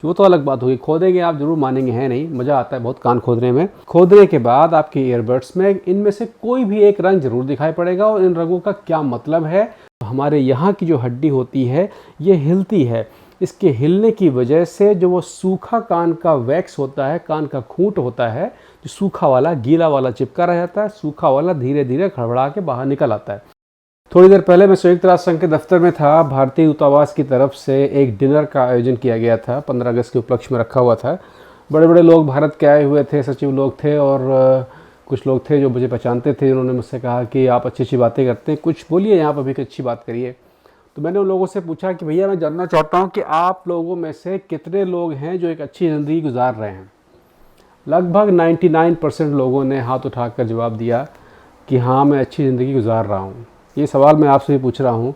वो तो अलग बात होगी, खोदेंगे आप जरूर, मानेंगे है नहीं, मज़ा आता है बहुत कान खोदने में। खोदने के बाद आपके ईयरबड्स में इनमें से कोई भी एक रंग जरूर दिखाई पड़ेगा, और इन रंगों का क्या मतलब है। हमारे यहाँ की जो हड्डी होती है ये हिलती है, इसके हिलने की वजह से जो वो सूखा कान का वैक्स होता है, कान का खूंट होता है, जो सूखा वाला गीला वाला चिपका रह जाता है, सूखा वाला धीरे धीरे खड़बड़ा के बाहर निकल आता है। थोड़ी देर पहले मैं संयुक्त राष्ट्र संघ के दफ्तर में था। भारतीय दूतावास की तरफ से एक डिनर का आयोजन किया गया था, 15 अगस्त के उपलक्ष्य में रखा हुआ था। बड़े बड़े लोग भारत के आए हुए थे, सचिव लोग थे, और कुछ लोग थे जो मुझे पहचानते थे। उन्होंने मुझसे कहा कि आप अच्छी अच्छी बातें करते हैं, कुछ बोलिए यहाँ पर भी, अच्छी बात करिए। तो मैंने उन लोगों से पूछा कि भैया मैं जानना चाहता हूँ कि आप लोगों में से कितने लोग हैं जो एक अच्छी ज़िंदगी गुजार रहे हैं। लगभग 99% लोगों ने हाथ उठाकर जवाब दिया कि हाँ, मैं अच्छी ज़िंदगी गुजार रहा हूँ। ये सवाल मैं आपसे भी पूछ रहा हूँ,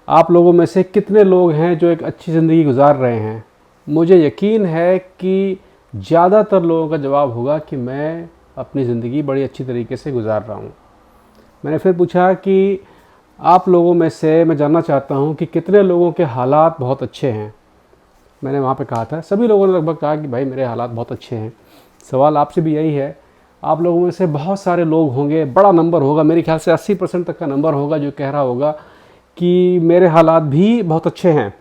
आप लोगों में से कितने लोग हैं जो एक अच्छी ज़िंदगी गुजार रहे हैं। मुझे यकीन है कि ज़्यादातर लोगों का जवाब होगा कि मैं अपनी ज़िंदगी बड़ी अच्छी तरीके से गुजार रहा हूँ। मैंने फिर पूछा कि आप लोगों में से मैं जानना चाहता हूँ कि कितने लोगों के हालात बहुत अच्छे हैं। मैंने वहाँ पे कहा था, सभी लोगों ने लगभग कहा कि भाई मेरे हालात बहुत अच्छे हैं। सवाल आपसे भी यही है, आप लोगों में से बहुत सारे लोग होंगे, बड़ा नंबर होगा, मेरे ख्याल से 80% तक का नंबर होगा, जो कह रहा होगा कि मेरे हालात भी बहुत अच्छे हैं।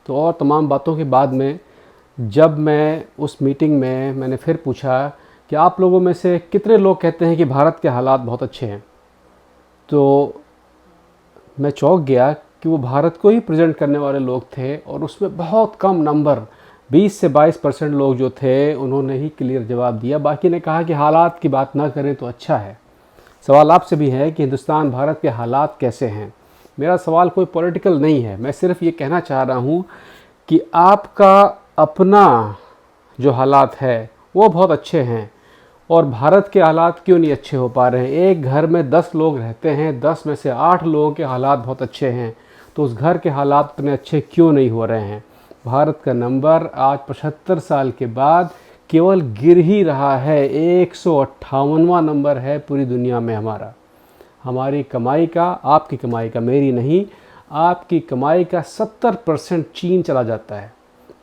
तो और तमाम बातों के बाद में जब मैं उस मीटिंग में मैंने फिर पूछा कि आप लोगों में से कितने लोग कहते हैं कि भारत के हालात बहुत अच्छे हैं, तो मैं चौंक गया कि वो भारत को ही प्रेजेंट करने वाले लोग थे, और उसमें बहुत कम नंबर 20 से 22% लोग जो थे उन्होंने ही क्लियर जवाब दिया। बाकी ने कहा कि हालात की बात ना करें तो अच्छा है। सवाल आपसे भी है कि हिंदुस्तान भारत के हालात कैसे हैं। मेरा सवाल कोई पॉलिटिकल नहीं है, मैं सिर्फ ये कहना चाह रहा हूँ कि आपका अपना जो हालात है वो बहुत अच्छे हैं, और भारत के हालात क्यों नहीं अच्छे हो पा रहे हैं। एक घर में 10 लोग रहते हैं, 10 में से 8 लोगों के हालात बहुत अच्छे हैं, तो उस घर के हालात इतने अच्छे क्यों नहीं हो रहे हैं। भारत का नंबर आज 75 साल के बाद केवल गिर ही रहा है, 158वां नंबर है पूरी दुनिया में हमारा। हमारी कमाई का, आपकी कमाई का, मेरी नहीं, आपकी कमाई का 70% चीन चला जाता है।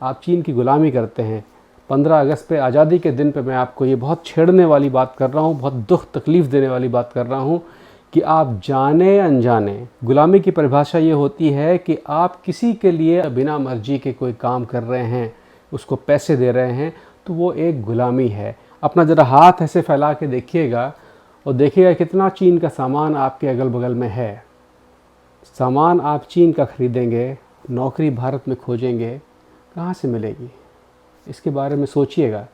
आप चीन की गुलामी करते हैं। 15 अगस्त पे, आज़ादी के दिन पे, मैं आपको ये बहुत छेड़ने वाली बात कर रहा हूँ, बहुत दुख तकलीफ़ देने वाली बात कर रहा हूँ कि आप जाने अनजाने, गुलामी की परिभाषा ये होती है कि आप किसी के लिए बिना मर्जी के कोई काम कर रहे हैं, उसको पैसे दे रहे हैं, तो वो एक गुलामी है। अपना ज़रा हाथ ऐसे फैला के देखिएगा और देखिएगा कितना चीन का सामान आपके अगल बगल में है। सामान आप चीन का ख़रीदेंगे, नौकरी भारत में खोजेंगे, कहाँ से मिलेगी, इसके बारे में सोचिएगा।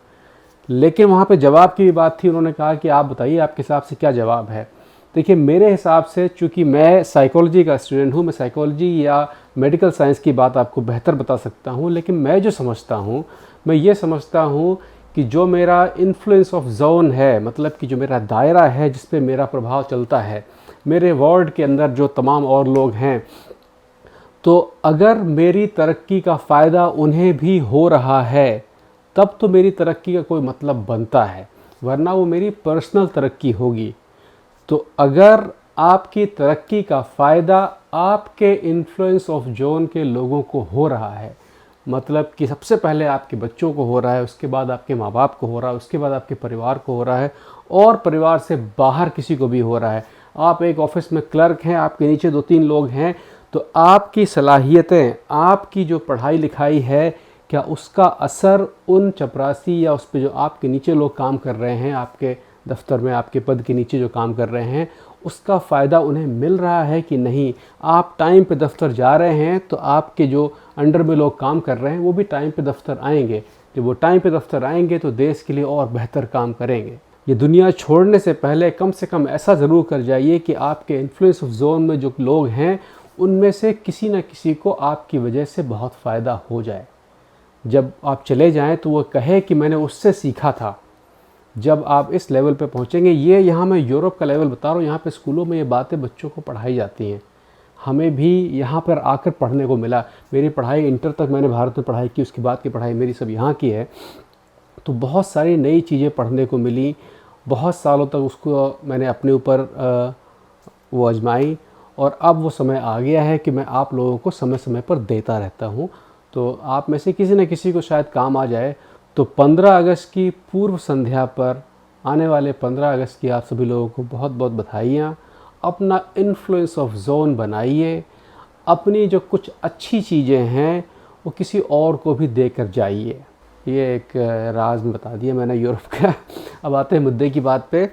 लेकिन वहाँ पे जवाब की भी बात थी। उन्होंने कहा कि आप बताइए आपके हिसाब से क्या जवाब है। देखिए, मेरे हिसाब से, चूँकि मैं साइकोलॉजी का स्टूडेंट हूँ, मैं साइकोलॉजी या मेडिकल साइंस की बात आपको बेहतर बता सकता हूँ, लेकिन मैं जो समझता हूँ, मैं ये समझता हूँ कि जो मेरा इन्फ्लुएंस ऑफ जोन है, मतलब कि जो मेरा दायरा है जिस पे मेरा प्रभाव चलता है, मेरे वार्ड के अंदर जो तमाम और लोग हैं, तो अगर मेरी तरक्की का फ़ायदा उन्हें भी हो रहा है तब तो मेरी तरक्की का कोई मतलब बनता है, वरना वो मेरी पर्सनल तरक्की होगी। तो अगर आपकी तरक्की का फ़ायदा आपके इन्फ्लुएंस ऑफ जोन के लोगों को हो रहा है, मतलब कि सबसे पहले आपके बच्चों को हो रहा है, उसके बाद आपके माँ बाप को हो रहा है, उसके बाद आपके परिवार को हो रहा है, और परिवार से बाहर किसी को भी हो रहा है, आप एक ऑफिस में क्लर्क हैं, आपके नीचे 2-3 लोग हैं, तो आपकी सलाहियतें, आपकी जो पढ़ाई लिखाई है, क्या उसका असर उन चपरासी या उस पे जो आपके नीचे लोग काम कर रहे हैं, आपके दफ्तर में आपके पद के नीचे जो काम कर रहे हैं, उसका फ़ायदा उन्हें मिल रहा है कि नहीं। आप टाइम पे दफ्तर जा रहे हैं तो आपके जो अंडर में लोग काम कर रहे हैं वो भी टाइम पे दफ्तर आएंगे। जब वो टाइम पे दफ्तर आएंगे तो देश के लिए और बेहतर काम करेंगे। ये दुनिया छोड़ने से पहले कम से कम ऐसा ज़रूर कर जाइए कि आपके इन्फ्लुएंस ऑफ जोन में जो लोग हैं उनमें से किसी न किसी को आपकी वजह से बहुत फ़ायदा हो जाए। जब आप चले जाएं तो वो कहे कि मैंने उससे सीखा था। जब आप इस लेवल पे पहुंचेंगे, ये यहाँ मैं यूरोप का लेवल बता रहा हूँ, यहाँ पे स्कूलों में ये बातें बच्चों को पढ़ाई जाती हैं। हमें भी यहाँ पर आकर पढ़ने को मिला। मेरी पढ़ाई इंटर तक मैंने भारत में पढ़ाई की, उसके बाद की पढ़ाई मेरी सब यहाँ की है। तो बहुत सारी नई चीज़ें पढ़ने को मिली। बहुत सालों तक उसको मैंने अपने ऊपर वो आजमाई, और अब वो समय आ गया है कि मैं आप लोगों को समय समय पर देता रहता हूँ। तो आप में से किसी न किसी को शायद काम आ जाए। तो 15 अगस्त की पूर्व संध्या पर आने वाले 15 अगस्त की आप सभी लोगों को बहुत बहुत बधाइयाँ। अपना इन्फ्लुएंस ऑफ जोन बनाइए, अपनी जो कुछ अच्छी चीज़ें हैं वो किसी और को भी देकर जाइए। ये एक राज में बता दिया मैंने यूरोप का। अब आते हैं मुद्दे की बात पे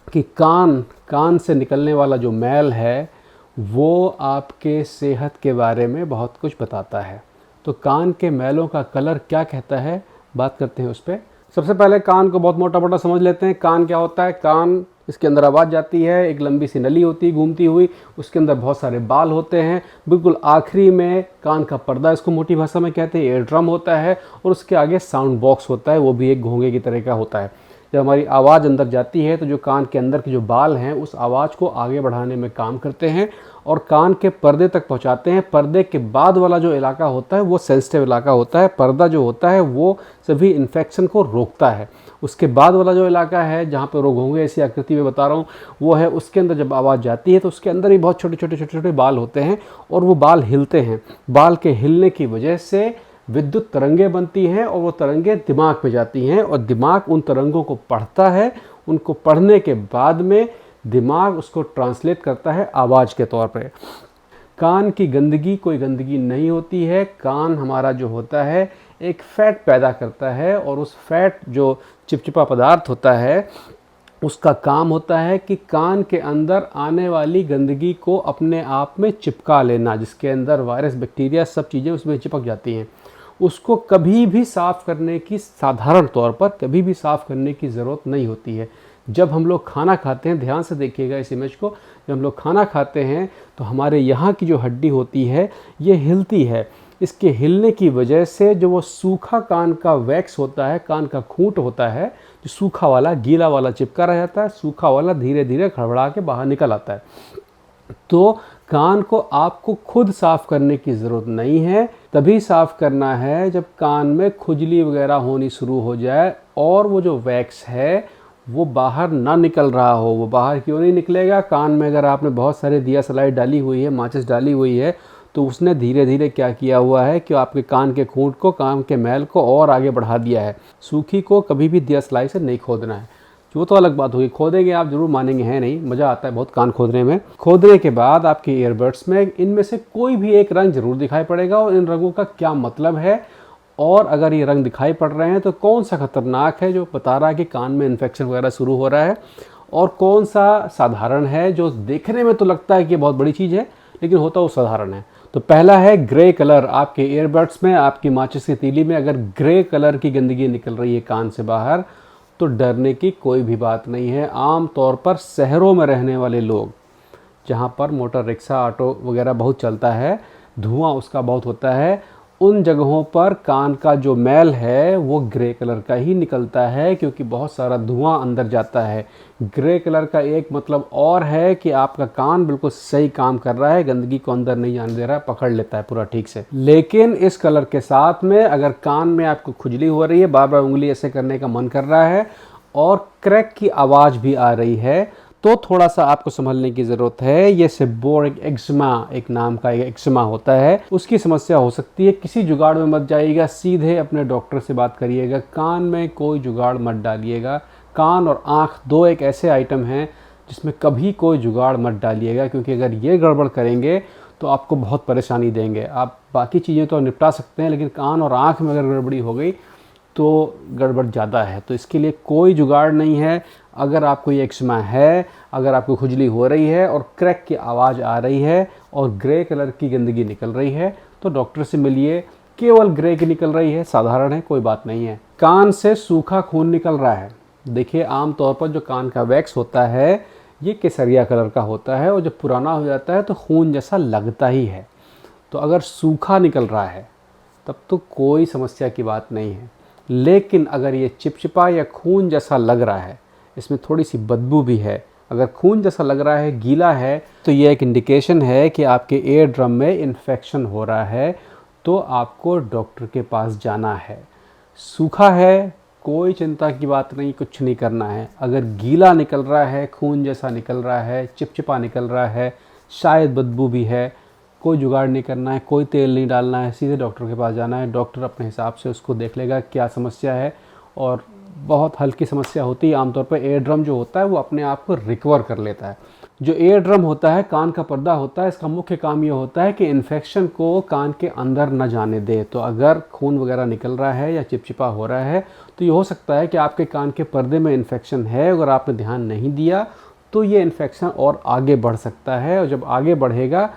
कि कान से निकलने वाला जो मैल है वो आपके सेहत के बारे में बहुत कुछ बताता है। तो कान के मैलों का कलर क्या कहता है, बात करते हैं उस पर। सबसे पहले कान को बहुत मोटा मोटा समझ लेते हैं। कान क्या होता है? कान, इसके अंदर आवाज़ जाती है, एक लंबी सी नली होती है घूमती हुई, उसके अंदर बहुत सारे बाल होते हैं। बिल्कुल आखिरी में कान का पर्दा, इसको मोटी भाषा में कहते हैं, एयर ड्रम होता है, और उसके आगे साउंड बॉक्स होता है, वो भी एक घोंगे की तरह का होता है। जब हमारी आवाज़ अंदर जाती है तो जो कान के अंदर के जो बाल हैं उस आवाज़ को आगे बढ़ाने में काम करते हैं और कान के पर्दे तक पहुंचाते हैं। पर्दे के बाद वाला जो इलाका होता है वो सेंसिटिव इलाका होता है। पर्दा जो होता है वो सभी इन्फेक्शन को रोकता है। उसके बाद वाला जो इलाका है जहाँ पर रोग होंगे, ऐसी आकृति में बता रहा हूँ, वो है उसके अंदर जब आवाज़ जाती है तो उसके अंदर ही बहुत छोटे छोटे छोटे छोटे बाल होते हैं और वो बाल हिलते हैं। बाल के हिलने की वजह से विद्युत तरंगें बनती हैं और वो तरंगें दिमाग में जाती हैं और दिमाग उन तरंगों को पढ़ता है। उनको पढ़ने के बाद में दिमाग उसको ट्रांसलेट करता है आवाज़ के तौर पे। कान की गंदगी कोई गंदगी नहीं होती है। कान हमारा जो होता है एक फैट पैदा करता है और उस फैट जो चिपचिपा पदार्थ होता है उसका काम होता है कि कान के अंदर आने वाली गंदगी को अपने आप में चिपका लेना, जिसके अंदर वायरस, बैक्टीरिया, सब चीज़ें उसमें चिपक जाती हैं। उसको कभी भी साफ़ करने की, साधारण तौर पर कभी भी साफ़ करने की ज़रूरत नहीं होती है। जब हम लोग खाना खाते हैं, ध्यान से देखिएगा इस इमेज को, जब हम लोग खाना खाते हैं तो हमारे यहाँ की जो हड्डी होती है ये हिलती है। इसके हिलने की वजह से जो वो सूखा कान का वैक्स होता है, कान का खूंट होता है, जो सूखा वाला, गीला वाला चिपका रह जाता है, सूखा वाला धीरे धीरे खड़बड़ा के बाहर निकल आता है। तो कान को आपको खुद साफ़ करने की ज़रूरत नहीं है। तभी साफ़ करना है जब कान में खुजली वगैरह होनी शुरू हो जाए और वो जो वैक्स है वो बाहर ना निकल रहा हो। वो बाहर क्यों नहीं निकलेगा? कान में अगर आपने बहुत सारे दिया सलाई डाली हुई है, माचिस डाली हुई है, तो उसने धीरे धीरे क्या किया हुआ है कि आपके कान के खूंट को, कान के मैल को और आगे बढ़ा दिया है। सूखी को कभी भी दिया सलाई से नहीं खोदना है। वो तो अलग बात होगी, खोदेंगे आप जरूर, मानेंगे है नहीं, मज़ा आता है बहुत कान खोदने में। खोदने के बाद आपके ईयरबड्स में इनमें से कोई भी एक रंग जरूर दिखाई पड़ेगा और इन रंगों का क्या मतलब है, और अगर ये रंग दिखाई पड़ रहे हैं तो कौन सा खतरनाक है जो बता रहा है कि कान में इन्फेक्शन वगैरह शुरू हो रहा है, और कौन सा साधारण है जो देखने में तो लगता है कि बहुत बड़ी चीज़ है लेकिन होता वो साधारण है। तो पहला है ग्रे कलर। आपके ईयरबड्स में, आपकी माचिस की तीली में अगर ग्रे कलर की गंदगी निकल रही है कान से बाहर तो डरने की कोई भी बात नहीं है। आम तौर पर शहरों में रहने वाले लोग, जहाँ पर मोटर रिक्शा, ऑटो वगैरह बहुत चलता है, धुआं उसका बहुत होता है, उन जगहों पर कान का जो मैल है वो ग्रे कलर का ही निकलता है क्योंकि बहुत सारा धुआं अंदर जाता है। ग्रे कलर का एक मतलब और है कि आपका कान बिल्कुल सही काम कर रहा है, गंदगी को अंदर नहीं जाने दे रहा है, पकड़ लेता है पूरा ठीक से। लेकिन इस कलर के साथ में अगर कान में आपको खुजली हो रही है, बार बार उंगली ऐसे करने का मन कर रहा है और क्रैक की आवाज़ भी आ रही है, तो थोड़ा सा आपको संभलने की ज़रूरत है। ये सेबोरिक एक्जिमा, एक नाम का एक्जिमा होता है, उसकी समस्या हो सकती है। किसी जुगाड़ में मत जाइएगा, सीधे अपने डॉक्टर से बात करिएगा। कान में कोई जुगाड़ मत डालिएगा। कान और आँख दो एक ऐसे आइटम हैं जिसमें कभी कोई जुगाड़ मत डालिएगा, क्योंकि अगर ये गड़बड़ करेंगे तो आपको बहुत परेशानी देंगे। आप बाकी चीज़ें तो निपटा सकते हैं लेकिन कान और आँख में अगर गड़बड़ी हो गई तो गड़बड़ ज़्यादा है। तो इसके लिए कोई जुगाड़ नहीं है। अगर आपको ये एक्जिमा है, अगर आपको खुजली हो रही है और क्रैक की आवाज़ आ रही है और ग्रे कलर की गंदगी निकल रही है तो डॉक्टर से मिलिए। केवल ग्रे की निकल रही है, साधारण है, कोई बात नहीं है। कान से सूखा खून निकल रहा है। देखिए, आम तौर पर जो कान का वैक्स होता है ये केसरिया कलर का होता है और जब पुराना हो जाता है तो खून जैसा लगता ही है। तो अगर सूखा निकल रहा है तब तो कोई समस्या की बात नहीं है। लेकिन अगर ये चिपचिपा या खून जैसा लग रहा है, इसमें थोड़ी सी बदबू भी है, अगर खून जैसा लग रहा है, गीला है, तो ये एक इंडिकेशन है कि आपके ईयर ड्रम में इन्फेक्शन हो रहा है, तो आपको डॉक्टर के पास जाना है। सूखा है, कोई चिंता की बात नहीं, कुछ नहीं करना है। अगर गीला निकल रहा है, खून जैसा निकल रहा है, चिपचिपा निकल रहा है, शायद बदबू भी है, कोई जुगाड़ नहीं करना है, कोई तेल नहीं डालना है, सीधे डॉक्टर के पास जाना है। डॉक्टर अपने हिसाब से उसको देख लेगा क्या समस्या है, और बहुत हल्की समस्या होती है आमतौर पर एयर ड्रम जो होता है वो अपने आप को रिकवर कर लेता है। जो एयर ड्रम होता है, कान का पर्दा होता है, इसका मुख्य काम ये होता है कि इन्फेक्शन को कान के अंदर न जाने दे। तो अगर खून वगैरह निकल रहा है या चिपचिपा हो रहा है तो ये हो सकता है कि आपके कान के पर्दे में इन्फेक्शन है। अगर आपने ध्यान नहीं दिया तो ये इन्फेक्शन और आगे बढ़ सकता है, और जब आगे बढ़ेगा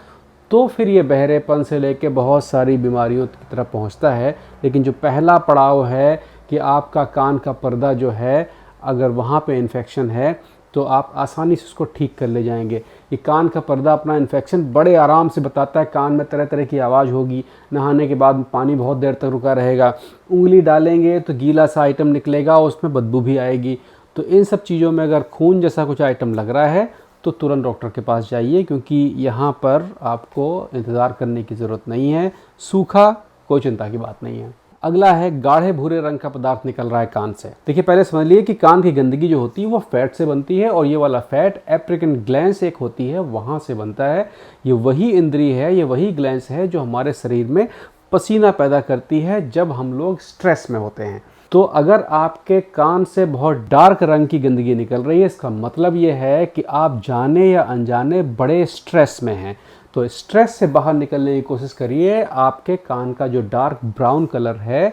तो फिर ये बहरेपन से लेके बहुत सारी बीमारियों की तरफ पहुंचता है। लेकिन जो पहला पड़ाव है कि आपका कान का पर्दा जो है, अगर वहाँ पे इन्फेक्शन है तो आप आसानी से उसको ठीक कर ले जाएंगे। ये कान का पर्दा अपना इन्फेक्शन बड़े आराम से बताता है। कान में तरह तरह की आवाज़ होगी, नहाने के बाद पानी बहुत देर तक रुका रहेगा, उंगली डालेंगे तो गीला सा आइटम निकलेगा, उसमें बदबू भी आएगी। तो इन सब चीज़ों में अगर खून जैसा कुछ आइटम लग रहा है तो तुरंत डॉक्टर के पास जाइए, क्योंकि यहाँ पर आपको इंतज़ार करने की ज़रूरत नहीं है। सूखा, कोई चिंता की बात नहीं है। अगला है गाढ़े भूरे रंग का पदार्थ निकल रहा है कान से। देखिए, पहले समझ लिए कि कान की गंदगी जो होती है वो फैट से बनती है, और ये वाला फैट एप्रिकन ग्लैंड्स एक होती है, वहाँ से बनता है। ये वही इंद्री है, ये वही ग्लैंड्स है जो हमारे शरीर में पसीना पैदा करती है जब हम लोग स्ट्रेस में होते हैं। तो अगर आपके कान से बहुत डार्क रंग की गंदगी निकल रही है, इसका मतलब ये है कि आप जाने या अनजाने बड़े स्ट्रेस में हैं। तो स्ट्रेस से बाहर निकलने की कोशिश करिए। आपके कान का जो डार्क ब्राउन कलर है,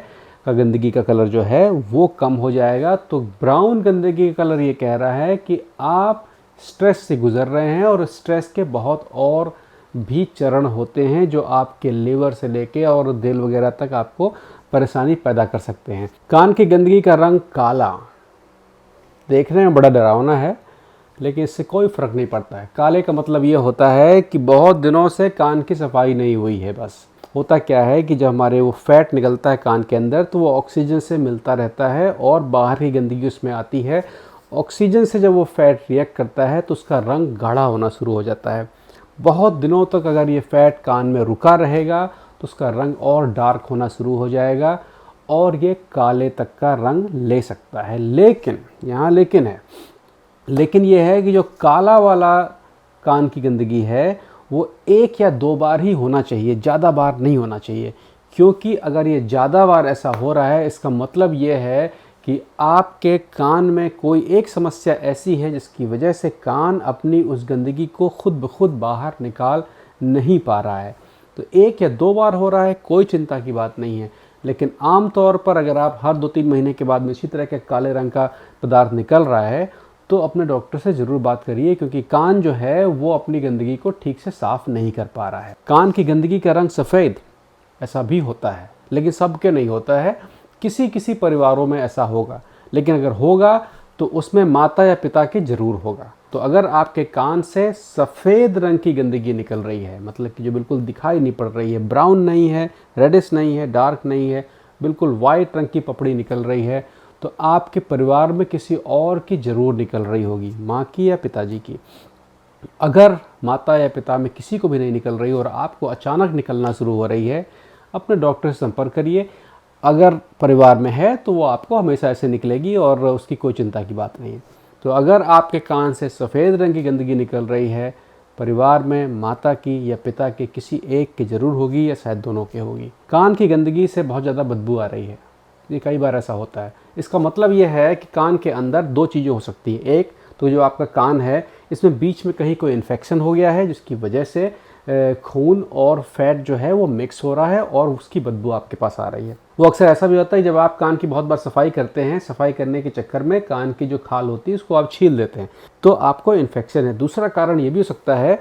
का गंदगी का कलर जो है वो कम हो जाएगा। तो ब्राउन गंदगी का कलर ये कह रहा है कि आप स्ट्रेस से गुजर रहे हैं, और स्ट्रेस के बहुत और भी चरण होते हैं जो आपके लीवर से लेके और दिल वगैरह तक आपको परेशानी पैदा कर सकते हैं। कान की गंदगी का रंग काला देखने में बड़ा डरावना है, लेकिन इससे कोई फ़र्क नहीं पड़ता है। काले का मतलब ये होता है कि बहुत दिनों से कान की सफाई नहीं हुई है। बस होता क्या है कि जब हमारे वो फैट निकलता है कान के अंदर तो वो ऑक्सीजन से मिलता रहता है और बाहर की गंदगी उसमें आती है। ऑक्सीजन से जब वो फैट रिएक्ट करता है तो उसका रंग गाढ़ा होना शुरू हो जाता है। बहुत दिनों तक अगर ये फैट कान में रुका रहेगा तो उसका रंग और डार्क होना शुरू हो जाएगा और ये काले तक का रंग ले सकता है। लेकिन यहाँ लेकिन है, लेकिन ये है कि जो काला वाला कान की गंदगी है वो 1 या 2 बार ही होना चाहिए, ज़्यादा बार नहीं होना चाहिए। क्योंकि अगर ये ज़्यादा बार ऐसा हो रहा है, इसका मतलब ये है कि आपके कान में कोई एक समस्या ऐसी है जिसकी वजह से कान अपनी उस गंदगी को खुद ब खुद बाहर निकाल नहीं पा रहा है। तो 1 या 2 बार हो रहा है, कोई चिंता की बात नहीं है। लेकिन आम तौर पर अगर आप हर 2-3 महीने के बाद में इसी तरह के काले रंग का पदार्थ निकल रहा है तो अपने डॉक्टर से ज़रूर बात करिए, क्योंकि कान जो है वो अपनी गंदगी को ठीक से साफ़ नहीं कर पा रहा है। कान की गंदगी का रंग सफ़ेद ऐसा भी होता है, लेकिन सबके नहीं होता है। किसी किसी परिवारों में ऐसा होगा, लेकिन अगर होगा तो उसमें माता या पिता के ज़रूर होगा। तो अगर आपके कान से सफ़ेद रंग की गंदगी निकल रही है, मतलब कि जो बिल्कुल दिखाई नहीं पड़ रही है, ब्राउन नहीं है, रेडिश नहीं है, डार्क नहीं है, बिल्कुल वाइट रंग की पपड़ी निकल रही है, तो आपके परिवार में किसी और की ज़रूर निकल रही होगी, माँ की या पिताजी की। अगर माता या पिता में किसी को भी नहीं निकल रही और आपको अचानक निकलना शुरू हो रही है, अपने डॉक्टर से संपर्क करिए। अगर परिवार में है तो वो आपको हमेशा ऐसे निकलेगी और उसकी कोई चिंता की बात नहीं है। तो अगर आपके कान से सफ़ेद रंग की गंदगी निकल रही है, परिवार में माता की या पिता के किसी एक की ज़रूर होगी या शायद दोनों के होगी। कान की गंदगी से बहुत ज़्यादा बदबू आ रही है, ये कई बार ऐसा होता है। इसका मतलब ये है कि कान के अंदर 2 चीज़ें हो सकती हैं। एक तो जो आपका कान है इसमें बीच में कहीं कोई इन्फेक्शन हो गया है जिसकी वजह से खून और फैट जो है वो मिक्स हो रहा है और उसकी बदबू आपके पास आ रही है। वो अक्सर ऐसा भी होता है जब आप कान की बहुत बार सफाई करते हैं, सफाई करने के चक्कर में कान की जो खाल होती है उसको आप छील देते हैं, तो आपको इन्फेक्शन है। दूसरा कारण ये भी हो सकता है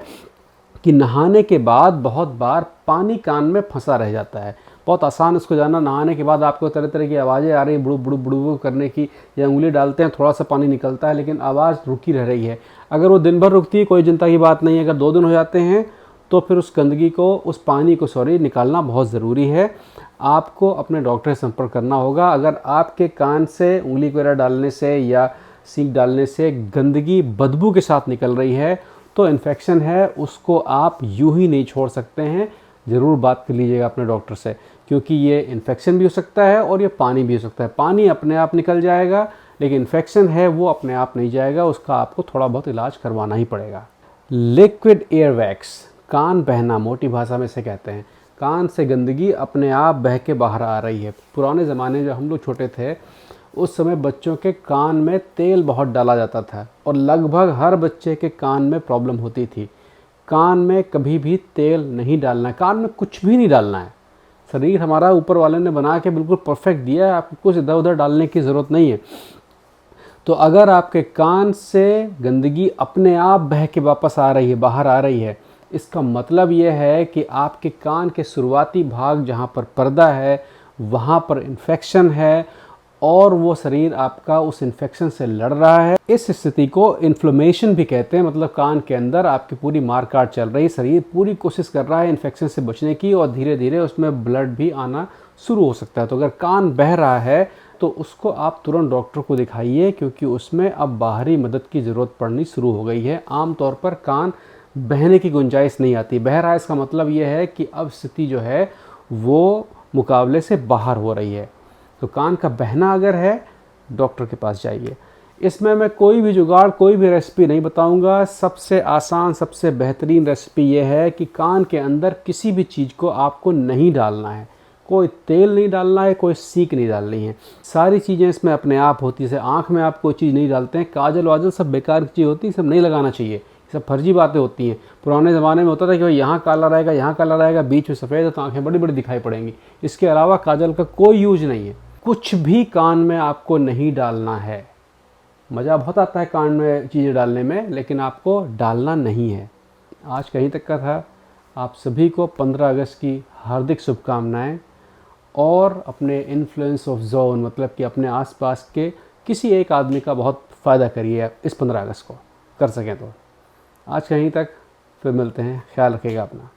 कि नहाने के बाद बहुत बार पानी कान में फंसा रह जाता है। बहुत आसान इसको जानना, नहाने के बाद आपको तरह तरह की आवाज़ें आ रही है, बुड़ू बुड़ू बुड़ू करने की, या उंगली डालते हैं थोड़ा सा पानी निकलता है लेकिन आवाज़ रुकी रह रही है। अगर वो दिन भर रुकती है कोई चिंता की बात नहीं है, अगर 2 दिन हो जाते हैं तो फिर उस गंदगी को, उस पानी को निकालना बहुत ज़रूरी है। आपको अपने डॉक्टर से संपर्क करना होगा। अगर आपके कान से उंगली वगैरह डालने से या सींग डालने से गंदगी बदबू के साथ निकल रही है तो इन्फेक्शन है, उसको आप यूं ही नहीं छोड़ सकते हैं। ज़रूर बात कर लीजिएगा अपने डॉक्टर से, क्योंकि ये इन्फेक्शन भी हो सकता है और ये पानी भी हो सकता है। पानी अपने आप निकल जाएगा, लेकिन इन्फेक्शन है वो अपने आप नहीं जाएगा, उसका आपको थोड़ा बहुत इलाज करवाना ही पड़ेगा। लिक्विड एयर वैक्स कान बहना, मोटी भाषा में इसे कहते हैं। कान से गंदगी अपने आप बह के बाहर आ रही है। पुराने ज़माने में जब हम लोग छोटे थे उस समय बच्चों के कान में तेल बहुत डाला जाता था और लगभग हर बच्चे के कान में प्रॉब्लम होती थी। कान में कभी भी तेल नहीं डालना है, कान में कुछ भी नहीं डालना है। शरीर हमारा ऊपर वाले ने बना के बिल्कुल परफेक्ट दिया है, आपको कुछ इधर उधर डालने की ज़रूरत नहीं है। तो अगर आपके कान से गंदगी अपने आप बह के वापस आ रही है, बाहर आ रही है, इसका मतलब ये है कि आपके कान के शुरुआती भाग जहाँ पर पर्दा है वहाँ पर इन्फेक्शन है और वो शरीर आपका उस इन्फेक्शन से लड़ रहा है। इस स्थिति को इन्फ्लेमेशन भी कहते हैं, मतलब कान के अंदर आपकी पूरी मारकाट चल रही है, शरीर पूरी कोशिश कर रहा है इन्फेक्शन से बचने की और धीरे धीरे उसमें ब्लड भी आना शुरू हो सकता है। तो अगर कान बह रहा है तो उसको आप तुरंत डॉक्टर को दिखाइए, क्योंकि उसमें अब बाहरी मदद की ज़रूरत पड़नी शुरू हो गई है। आमतौर पर कान बहने की गुंजाइश नहीं आती। बह रहा है इसका मतलब ये है कि अब स्थिति जो है वो मुकाबले से बाहर हो रही है। तो कान का बहना अगर है, डॉक्टर के पास जाइए। इसमें मैं कोई भी जुगाड़, कोई भी रेसिपी नहीं बताऊंगा। सबसे आसान, सबसे बेहतरीन रेसिपी ये है कि कान के अंदर किसी भी चीज़ को आपको नहीं डालना है। कोई तेल नहीं डालना है, कोई सीक नहीं डालनी है। सारी चीज़ें इसमें अपने आप होती है। जैसे आँख में आप कोई चीज़ नहीं डालते हैं, काजल वाजल सब बेकार की चीज़ होती है, सब नहीं लगाना चाहिए, सब फर्जी बातें होती हैं। पुराने ज़माने में होता था कि भाई यहाँ काला रहेगा, यहाँ काला रहेगा, बीच में सफ़ेद है तो आँखें बड़ी बड़ी दिखाई पड़ेंगी। इसके अलावा काजल का कोई यूज नहीं है। कुछ भी कान में आपको नहीं डालना है। मज़ा बहुत आता है कान में चीज़ें डालने में, लेकिन आपको डालना नहीं है। आज कहीं तक का था। आप सभी को 15 अगस्त की हार्दिक शुभकामनाएं और अपने इन्फ्लुएंस ऑफ जोन, मतलब कि अपने आसपास के किसी एक आदमी का बहुत फ़ायदा करिए इस 15 अगस्त को, कर सकें तो। आज कहीं तक, फिर मिलते हैं। ख्याल रखिएगा अपना।